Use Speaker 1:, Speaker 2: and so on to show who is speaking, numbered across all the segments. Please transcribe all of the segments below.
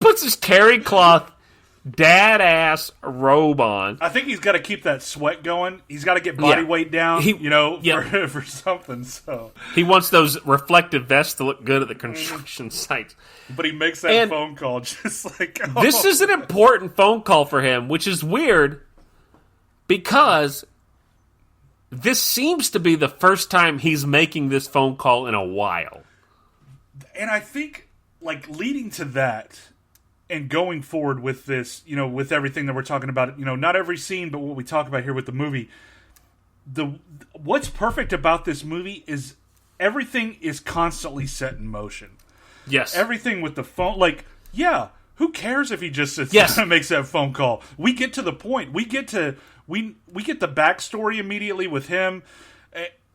Speaker 1: puts his terry cloth dad-ass robe on.
Speaker 2: I think he's got to keep that sweat going. He's got to get body weight down, for something. So
Speaker 1: he wants those reflective vests to look good at the construction site.
Speaker 2: But he makes that phone call just like... Oh.
Speaker 1: This is an important phone call for him, which is weird because this seems to be the first time he's making this phone call in a while.
Speaker 2: And I think, leading to that... And going forward with this, with everything that we're talking about, not every scene, but what we talk about here with the movie, what's perfect about this movie is everything is constantly set in motion.
Speaker 1: Yes.
Speaker 2: Everything with the phone, who cares if he just sits down and makes that phone call? We get to the point. We get the backstory immediately with him,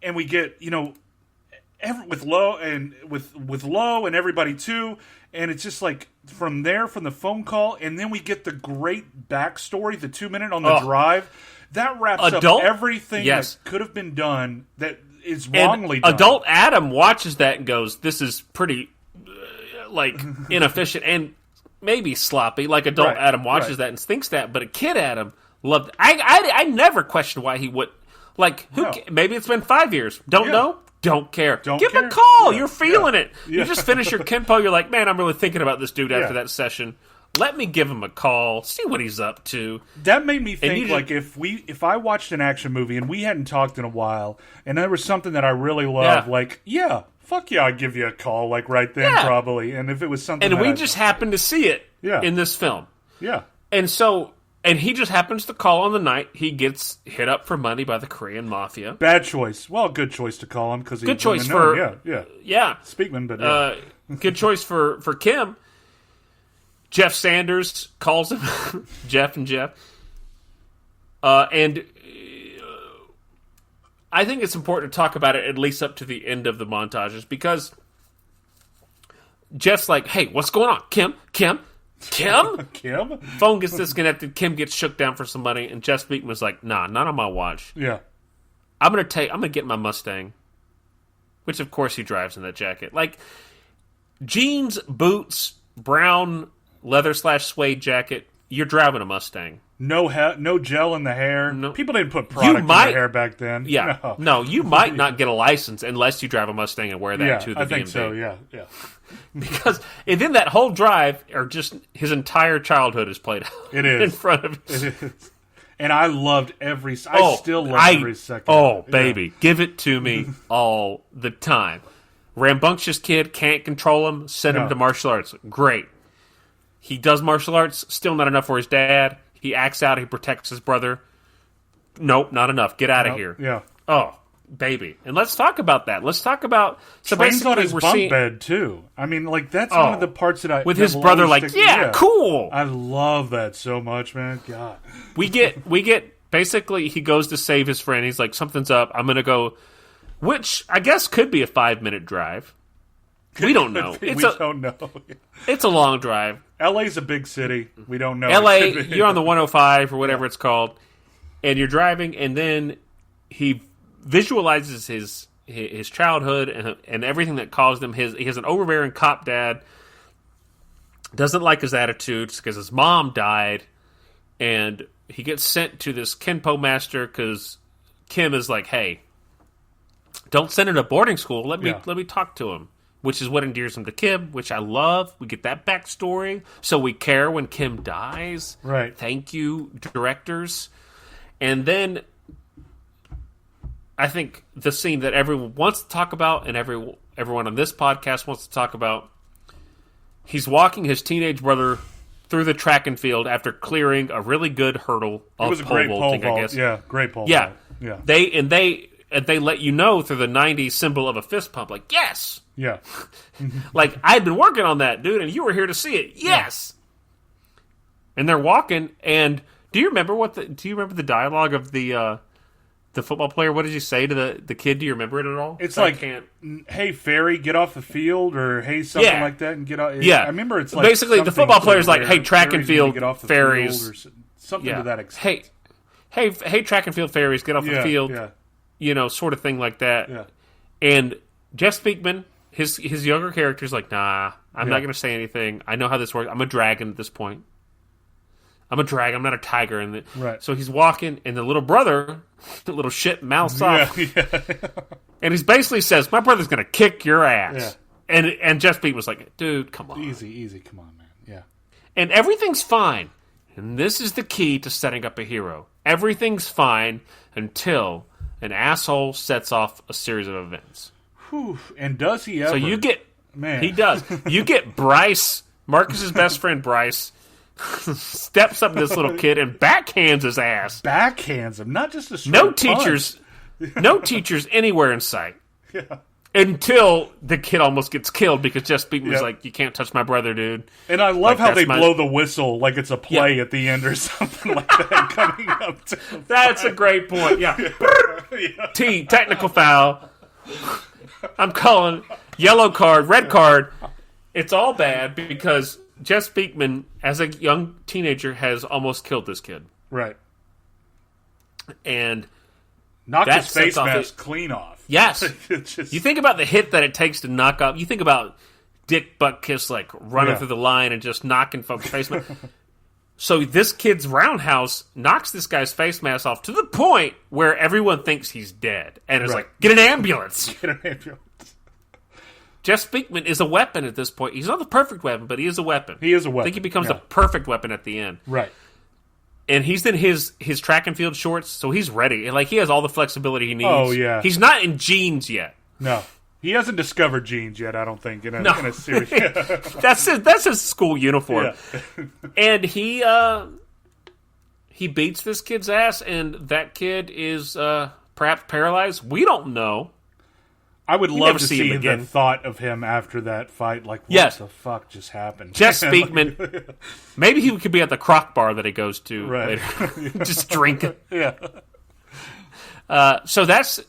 Speaker 2: and we get, with Lo and everybody too. And it's just from the phone call, and then we get the great backstory, the 2-minute on the drive. That wraps up everything that could have been done that is wrongly done.
Speaker 1: Adult Adam watches that and goes, this is pretty, inefficient and maybe sloppy. Adult Adam watches that and thinks that, but a kid Adam loved it. I never questioned why he would. Maybe it's been 5 years. Don't know. Don't care. Give him a call. Yeah. You're feeling it. Yeah. You just finish your Kenpo. You're like, man, I'm really thinking about this dude after that session. Let me give him a call. See what he's up to.
Speaker 2: That made me think, if I watched an action movie and we hadn't talked in a while, and there was something that I really loved, fuck yeah, I'd give you a call, right then probably. And if it was something,
Speaker 1: and we just happened to see it in this film, and so. And he just happens to call on the night he gets hit up for money by the Korean mafia.
Speaker 2: Bad choice. Well, good choice to call him because he's
Speaker 1: good choice for
Speaker 2: Speakman, but
Speaker 1: good choice for Kim. Jeff Sanders calls him Jeff, and I think it's important to talk about it at least up to the end of the montages because Jeff's like, "Hey, what's going on, Kim?" Kim? Phone gets disconnected. Kim gets shook down for some money, and Jeff Speakman's like, "Nah, not on my watch.
Speaker 2: Yeah,
Speaker 1: I'm gonna get my Mustang," which of course he drives in that jacket, jeans, boots, brown leather / suede jacket. You're driving a Mustang.
Speaker 2: No gel in the hair. No. People didn't put product in their hair back then.
Speaker 1: Yeah, no, you might not get a license unless you drive a Mustang and wear that to the DMV. I think
Speaker 2: so. Yeah.
Speaker 1: Because and then that whole drive, or just his entire childhood, is played out.
Speaker 2: It is
Speaker 1: in front of
Speaker 2: it. It is. And I loved every. I still love every second.
Speaker 1: Oh, baby, give it to me all the time. Rambunctious kid, can't control him. Send him to martial arts. Great. He does martial arts. Still not enough for his dad. He acts out. He protects his brother. Nope, not enough. Get out of here.
Speaker 2: Yeah.
Speaker 1: Oh, baby. And let's talk about that. Let's talk about...
Speaker 2: So trains on his bunk bed, too. I mean, that's one of the parts that I...
Speaker 1: With his brother, cool.
Speaker 2: I love that so much, man. God.
Speaker 1: We get... Basically, he goes to save his friend. He's like, something's up. I'm going to go... Which, I guess, could be a 5-minute drive. We don't know.
Speaker 2: We don't know.
Speaker 1: It's a long drive.
Speaker 2: LA's a big city. We don't know.
Speaker 1: LA, you're on the 105 or whatever it's called, and you're driving, and then he visualizes his childhood and everything that caused him. He has an overbearing cop dad, doesn't like his attitudes because his mom died, and he gets sent to this Kenpo master because Kim is like, hey, don't send him to boarding school. Let me talk to him. Which is what endears him to Kim, which I love. We get that backstory, so we care when Kim dies.
Speaker 2: Right.
Speaker 1: Thank you, directors. And then I think the scene that everyone wants to talk about, and everyone on this podcast wants to talk about, he's walking his teenage brother through the track and field after clearing a really good hurdle of
Speaker 2: it was a great pole vault. I guess. Yeah, great pole vault. Yeah. They let you know through the 90s symbol of a fist pump, yes! Yeah.
Speaker 1: I'd been working on that, dude, and you were here to see it. Yes! Yeah. And they're walking, and do you remember the dialogue of the football player? What did you say to the kid? Do you remember it at all?
Speaker 2: It's hey, Ferry, get off the field, or hey, something like that, and get off. Yeah. I remember it's
Speaker 1: basically the football player's like, hey, track and field, Ferries.
Speaker 2: Or something to that extent.
Speaker 1: Hey, track and field Ferries, get off the field. Yeah. Sort of thing like that.
Speaker 2: Yeah.
Speaker 1: And Jeff Speakman, his younger character's like, nah, I'm not going to say anything. I know how this works. I'm a dragon at this point. I'm a dragon. I'm not a tiger.
Speaker 2: Right.
Speaker 1: So he's walking, and the little brother, the little shit mouths off. Yeah. And he basically says, my brother's going to kick your ass. Yeah. And Jeff Beat was like, dude, come on.
Speaker 2: Easy. Come on, man. Yeah.
Speaker 1: And everything's fine. And this is the key to setting up a hero. Everything's fine until an asshole sets off a series of events.
Speaker 2: Whew. And does he ever?
Speaker 1: So you get... Man. He does. You get Bryce, Marcus's best friend Bryce, steps up to this little kid and backhands his ass.
Speaker 2: Backhands him, not just a straight
Speaker 1: no teachers anywhere in sight.
Speaker 2: Yeah.
Speaker 1: Until the kid almost gets killed because Jeff Speakman was like, you can't touch my brother, dude.
Speaker 2: And I love how they blow the whistle like it's a play at the end or something like that coming up to
Speaker 1: That's a great point, yeah. T, technical foul. I'm calling yellow card, red card. It's all bad because Jeff Speakman, as a young teenager, has almost killed this kid.
Speaker 2: Right.
Speaker 1: And
Speaker 2: knocked his face mask clean off.
Speaker 1: Yes. You think about the hit that it takes to knock off. You think about Dick Buttkiss like running through the line and just knocking folks' face mask. So this kid's roundhouse knocks this guy's face mask off to the point where everyone thinks he's dead. And is like, get an ambulance.
Speaker 2: Get an ambulance.
Speaker 1: Jeff Speakman is a weapon at this point. He's not the perfect weapon, but he is a weapon.
Speaker 2: He is a weapon.
Speaker 1: I think he becomes the perfect weapon at the end.
Speaker 2: Right.
Speaker 1: And he's in his track and field shorts, so he's ready. Like, he has all the flexibility he needs.
Speaker 2: Oh, yeah.
Speaker 1: He's not in jeans yet.
Speaker 2: No. He hasn't discovered jeans yet, I don't think, in a series.
Speaker 1: That's his school uniform. Yeah. And he beats this kid's ass, and that kid is perhaps paralyzed. We don't know.
Speaker 2: I would love to see the thought of him after that fight. Like, what the fuck just happened?
Speaker 1: Jeff Speakman. Maybe he could be at the croc bar that he goes to later. Just drinking.
Speaker 2: Yeah.
Speaker 1: So that's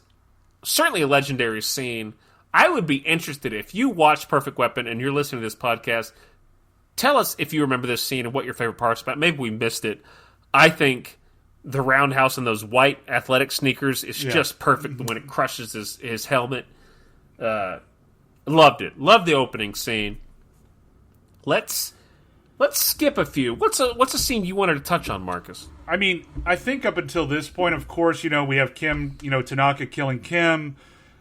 Speaker 1: certainly a legendary scene. I would be interested if you watched Perfect Weapon and you're listening to this podcast. Tell us if you remember this scene and what your favorite parts about. Maybe we missed it. I think the roundhouse and those white athletic sneakers is just perfect when it crushes his helmet. Loved it. Loved the opening scene. Let's skip a few. What's a scene you wanted to touch on, Marcus?
Speaker 2: I mean, I think up until this point, of course, we have Kim, Tanaka killing Kim,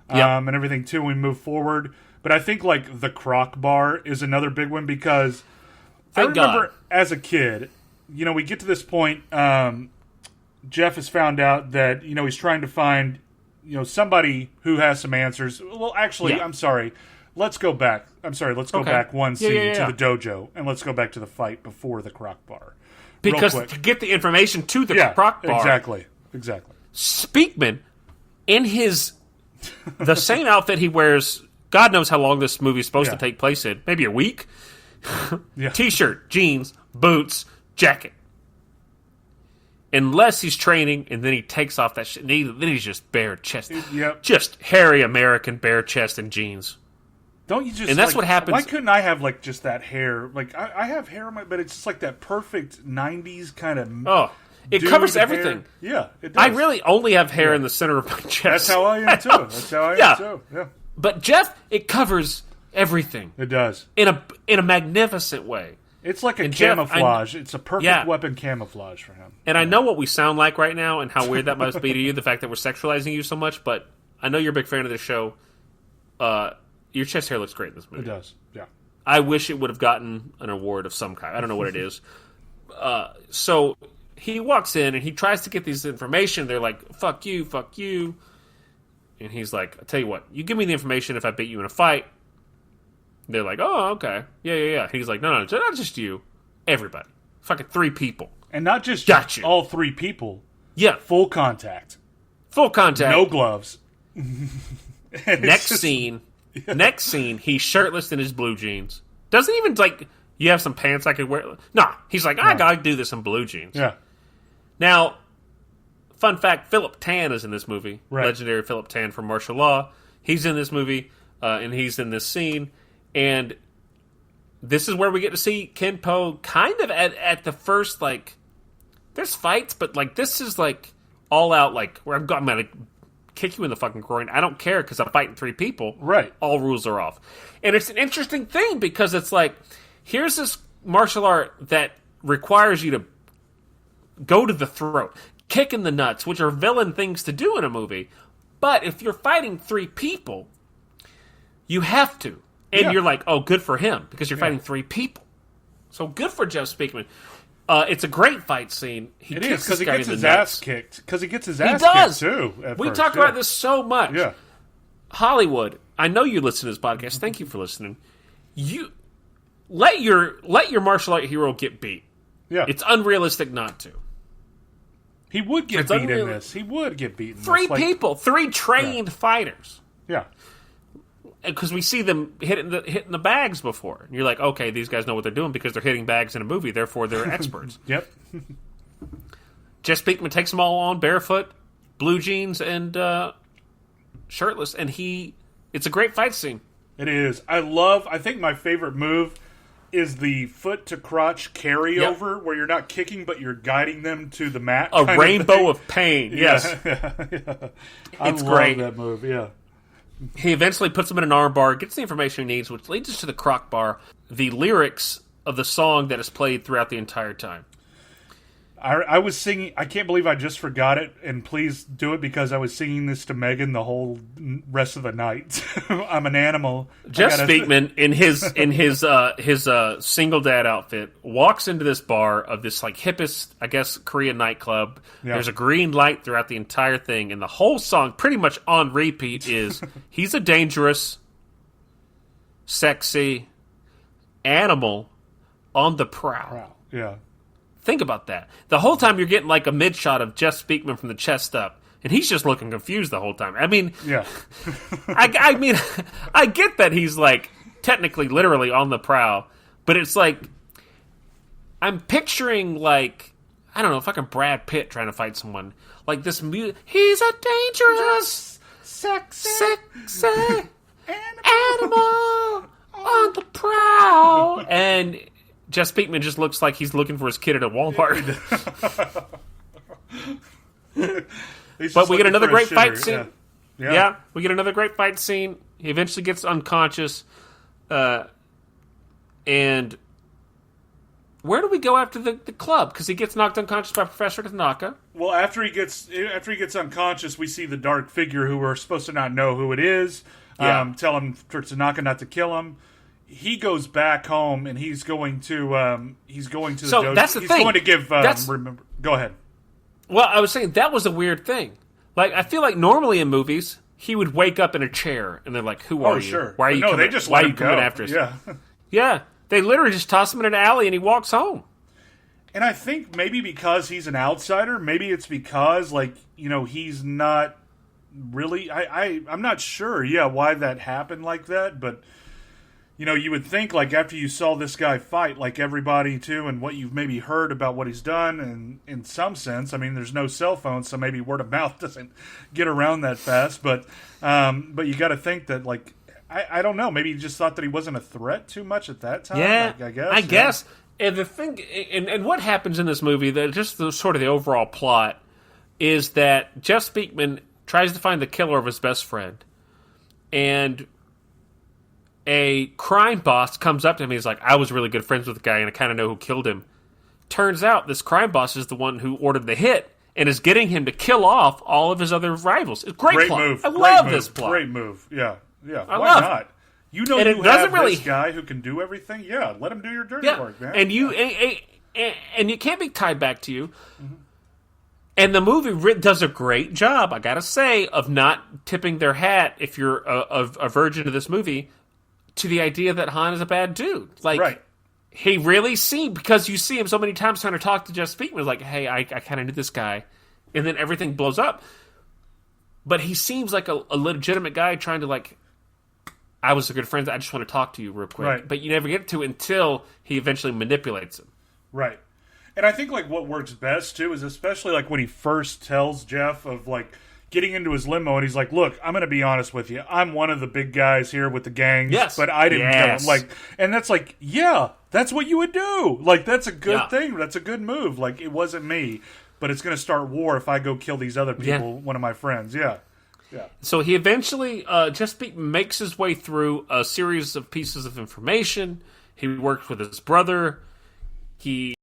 Speaker 2: and everything too. We move forward, but I think like the croc bar is another big one because I remember as a kid, we get to this point. Jeff has found out that he's trying to find somebody who has some answers. Well, actually, I'm sorry. Let's go back. Let's go back one scene to the dojo, and let's go back to the fight before the croc bar.
Speaker 1: Because to get the information to the croc bar.
Speaker 2: Exactly.
Speaker 1: Speakman, in the same outfit he wears, God knows how long this movie is supposed to take place in. Maybe a week? T-shirt, jeans, boots, jacket. Unless he's training, and then he takes off that shit, and then he's just bare chest.
Speaker 2: Yep.
Speaker 1: Just hairy American bare chest and jeans.
Speaker 2: Don't you just...
Speaker 1: And that's what happens...
Speaker 2: Why couldn't I have, just that hair? I have hair on my... But it's just like that perfect 90s kind of...
Speaker 1: Oh, it covers everything.
Speaker 2: Hair. Yeah, it does.
Speaker 1: I really only have hair in the center of my chest.
Speaker 2: That's how I am, too. Yeah.
Speaker 1: But Jeff, it covers everything.
Speaker 2: It does.
Speaker 1: In a magnificent way.
Speaker 2: It's like a camouflage. It's a perfect weapon camouflage for him.
Speaker 1: And I know what we sound like right now and how weird that must be to you, the fact that we're sexualizing you so much, but I know you're a big fan of this show. Your chest hair looks great in this movie.
Speaker 2: It does, yeah.
Speaker 1: I wish it would have gotten an award of some kind. I don't know what it is. So he walks in and he tries to get these information. They're like, fuck you. And he's like, I'll tell you what, you give me the information if I beat you in a fight. They're like, oh, okay. Yeah. He's like, no, not just you. Everybody. Fucking 3 people.
Speaker 2: And not just all 3 people.
Speaker 1: Yeah.
Speaker 2: Full contact. No gloves.
Speaker 1: Next scene, he's shirtless in his blue jeans. Doesn't even, you have some pants I could wear? Nah. He's like, I gotta do this in blue jeans.
Speaker 2: Yeah.
Speaker 1: Now, fun fact, Philip Tan is in this movie.
Speaker 2: Right.
Speaker 1: Legendary Philip Tan from Martial Law. He's in this movie, and he's in this scene. And this is where we get to see Ken Po kind of at the first, there's fights, but, this is, all out, where I'm going to kick you in the fucking groin. I don't care because I'm fighting 3 people.
Speaker 2: Right.
Speaker 1: All rules are off. And it's an interesting thing because it's like, here's this martial art that requires you to go to the throat, kick in the nuts, which are villain things to do in a movie. But if you're fighting 3 people, you have to. And you're like, oh, good for him because you're fighting 3 people. So good for Jeff Speakman. It's a great fight scene.
Speaker 2: It is, because he gets his ass kicked. Because he gets his ass kicked, too.
Speaker 1: We talk about this so much. Yeah. Hollywood, I know you listen to this podcast. Thank you for listening. You let your martial art hero get beat.
Speaker 2: Yeah.
Speaker 1: It's unrealistic not to.
Speaker 2: He would get beat in this. He would get beaten.
Speaker 1: 3 people. 3 trained fighters.
Speaker 2: Yeah.
Speaker 1: Because we see them hitting the bags before. And you're like, okay, these guys know what they're doing because they're hitting bags in a movie, therefore they're experts.
Speaker 2: Yep.
Speaker 1: Jeff Speakman takes them all on barefoot, blue jeans, and shirtless. And it's a great fight scene.
Speaker 2: It is. I think my favorite move is the foot to crotch carryover, where you're not kicking, but you're guiding them to the mat.
Speaker 1: A rainbow of pain, yes.
Speaker 2: It's great. That move, yeah.
Speaker 1: He eventually puts him in an armbar, gets the information he needs, which leads us to the crock bar, the lyrics of the song that is played throughout the entire time.
Speaker 2: I was singing, I can't believe I just forgot it, and please do it because I was singing this to Megan the whole rest of the night. I'm an animal.
Speaker 1: Jeff Speakman, in his single dad outfit, walks into this bar of this like hippest, I guess, Korean nightclub. Yeah. There's a green light throughout the entire thing, and the whole song, pretty much on repeat, is he's a dangerous, sexy animal on the prowl.
Speaker 2: Yeah.
Speaker 1: Think about that. The whole time you're getting like a mid shot of Jeff Speakman from the chest up, and he's just looking confused the whole time. I mean,
Speaker 2: yeah.
Speaker 1: I mean, I get that he's like technically, literally on the prowl, but it's like I'm picturing like I don't know, fucking Brad Pitt trying to fight someone like this. He's a dangerous, sexy animal on the prowl, and Jeff Speakman just looks like he's looking for his kid at a Walmart. But we get another great fight scene. Yeah, we get another great fight scene. He eventually gets unconscious. And where do we go after the club? Because he gets knocked unconscious by Professor Tanaka.
Speaker 2: Well, after he gets unconscious, we see the dark figure who we're supposed to not know who it is. Tell him for Tanaka not to kill him. He goes back home and he's going to the dojo.
Speaker 1: That's the thing.
Speaker 2: He's going to give. Go ahead.
Speaker 1: Well, I was saying that was a weird thing. Like I feel like normally in movies he would wake up in a chair and they're like, "Who are you?
Speaker 2: Sure.
Speaker 1: Why are you?
Speaker 2: They just why are you coming after us?"
Speaker 1: Yeah, yeah. They literally just toss him in an alley and he walks home.
Speaker 2: And I think maybe because he's an outsider, maybe it's because he's not really. I'm not sure. Yeah, why that happened like that, but. You would think, after you saw this guy fight, everybody, too, and what you've maybe heard about what he's done, and in some sense, I mean, there's no cell phone, so maybe word of mouth doesn't get around that fast, but you got to think that, I don't know, maybe you just thought that he wasn't a threat too much at that time,
Speaker 1: yeah,
Speaker 2: I
Speaker 1: guess. And the thing, and what happens in this movie, just sort of the overall plot, is that Jeff Speakman tries to find the killer of his best friend, and a crime boss comes up to him and he's like, I was really good friends with the guy and I kind of know who killed him. Turns out this crime boss is the one who ordered the hit and is getting him to kill off all of his other rivals. It's great plot.
Speaker 2: Move.
Speaker 1: I love this plot.
Speaker 2: Great move. Yeah.
Speaker 1: Why
Speaker 2: not? You have this guy who can do everything? Yeah, let him do your dirty work, man.
Speaker 1: And and you can't be tied back to you. Mm-hmm. And the movie does a great job, I gotta say, of not tipping their hat, if you're a virgin to this movie, to the idea that Han is a bad dude.
Speaker 2: Right.
Speaker 1: He really seemed, because you see him so many times trying to talk to Jeff Speakman, like, hey, I kind of knew this guy. And then everything blows up. But he seems like a legitimate guy trying to, I was a good friend, I just want to talk to you real quick.
Speaker 2: Right.
Speaker 1: But you never get to until he eventually manipulates him.
Speaker 2: Right. And I think, what works best, too, is especially, when he first tells Jeff of, getting into his limo, and he's like, look, I'm going to be honest with you. I'm one of the big guys here with the gangs, but I didn't kill him. And that's that's what you would do. That's a good thing. That's a good move. It wasn't me, but it's going to start war if I go kill these other people, one of my friends. Yeah. Yeah.
Speaker 1: So he eventually makes his way through a series of pieces of information. He works with his brother. He